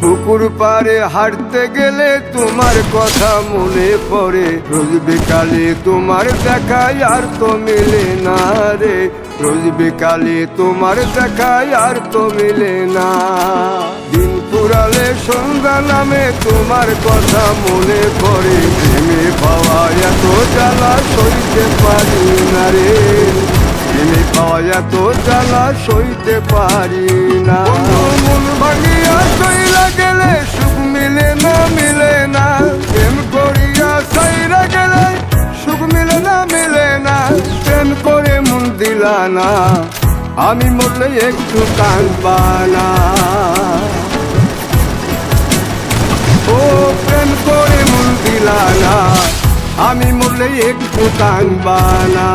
পুকুর পাড়ে হাঁটতে গেলে তোমার কথা মনে পড়ে, রোজ বিকালে তোমার দেখায় আর তো মিলে না রে, রোজ বিকালে তোমার দেখায় আর তো মিলে না। দিন পুরালে সন্ধ্যা নামে তোমার কথা মনে পড়ে, প্রেমে পাওয়া এত জ্বালা সইতে পারি না রে, প্রেমে পাওয়া এত জ্বালা সইতে পারি না। মন ভাঙিয়া চইলা গেলে সুখ মিলে না, মিলে না, প্রেম করিয়া সাইরা গেলে সুখ মিলে না, মিলে না, প্রেম করে মন দিলা না, আমি মরলে একটু কাঁদবা না। ও প্রেম করে মন দিলা না, আমি মরলে একটু কাঁদবা না।